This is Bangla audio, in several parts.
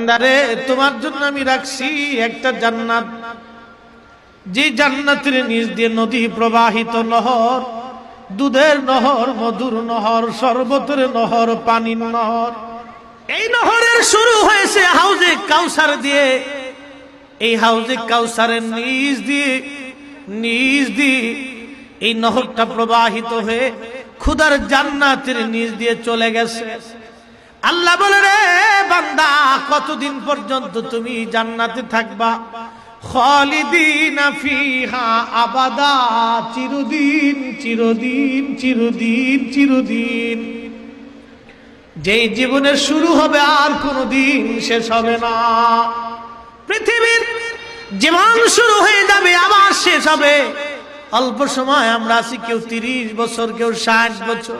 বান্দারে তোমার জন্য আমি রাখছি একটা জান্নাত, যে জান্নাতের নিচ দিয়ে নদী প্রবাহিত, নহর, দুধের নহর, মধুর নহর, শরবতের নহর, পানির নহর। এই নহরের শুরু হয়েছে হাউজে কাউসার দিয়ে। এই হাউজে কাউসারের নিচ দিয়ে এই নহরটা প্রবাহিত হয়ে খুদার জান্নাতের নিচ দিয়ে চলে গেছে। আল্লাহ বলে, রে বান্দা, কতদিন পর্যন্ত তুমি জান্নাতে থাকবা? খালিদিনা ফিহা আবাদা, চিরদিন চিরদিন চিরদিন চিরদিন। যেই জীবনের শুরু হবে আর কোনদিন শেষ হবে না। পৃথিবীর জীবন শুরু হয়ে যাবে আবার শেষ হবে। অল্প সময় আমরা আছি, কেউ 30 বছর, কেউ 60 বছর।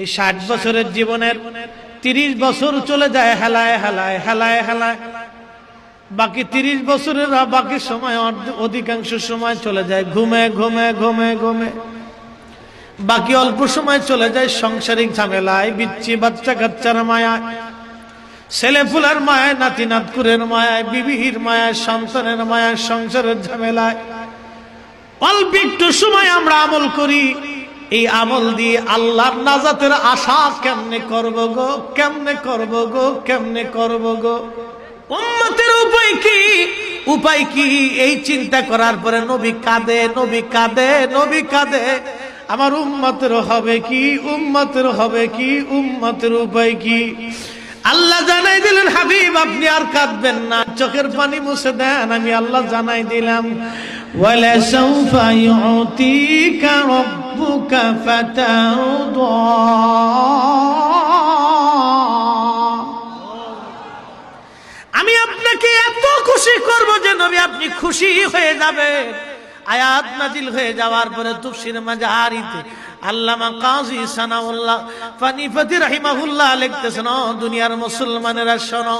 এই 60 বছরের জীবনের 30 বছর চলে যায় হেলায় হেলায় হেলায় হেলায়। বাকি 30 বছরের বাকি সময়, অধিকাংশ সময় চলে যায় ঘুমে ঘুমে ঘুমে ঘুমে। বাকি অল্প সময় চলে যায় সাংসারিক ঝামেলায়, বিচ্ছি বাচ্চা কাচ্চার মায়া, ছেলেপুলার মায়ায়, নাতি নাতকুরের মায়ায়, বিবির মায়ায়, সন্তানের মায়ায়, সংসারের ঝামেলায়। অল্প একটু সময় আমরা আমল করি। এই আমল দিয়ে আল্লাহর নাজাতের আশা কেমনে করব গো, কেমনে করব গো, কেমনে করব গো? উম্মতের উপায় কি, উপায় কি? এই চিন্তা করার পরে নবী কাঁদে, নবী কাঁদে, নবী কাঁদে। আমার উম্মতের হবে কি, উম্মতের হবে কি, উম্মতের উপায় কি? আল্লাহ জানাই দিলেন, হাবিব আপনি আর কাঁদবেন না, চোখের পানি মুছে দেন। আমি আল্লাহ জানাই দিলাম, ওয়ালা সাউফা ইউতিকা রাব্বুকা ফাতারদা। আমি আপনাকে এত খুশি করব যে নবী আপনি খুশি হয়ে যাবেন। আয়াত নাজিল হয়ে যাওয়ার পরে তাফসীর মাজারিতে আল্লামা কাজী সানাউল্লাহ ফানিফাতি রাহিমাহুল্লাহ লিখতেছেন, দুনিয়ার মুসলমানেরা শোনো,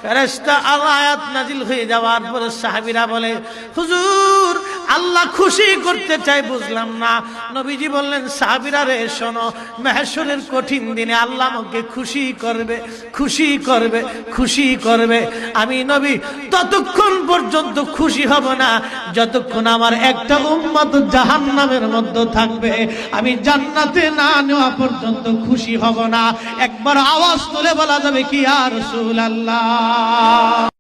ফেরেশতা আয়াত নাজিল হয়ে যাওয়ার পরে সাহাবীরা বলে, হুজুর আল্লাহ খুশি করতে চাই, বুঝলাম না। নবীজি বললেন, সাহাবীরা রে শোনো, মাহশরের কঠিন দিনে আল্লাহ আমাকে খুশি করবে, খুশি করবে, খুশি করবে। আমি নবী ততক্ষণ পর্যন্ত খুশি হব না যতক্ষণ আমার একটা উম্মত জাহান্নামের মধ্যে থাকবে। আমি জান্নাতে না নেওয়া পর্যন্ত খুশি হব না। একবার আওয়াজ তুলে বলা যাবে কি, ইয়া রাসূলুল্লাহ।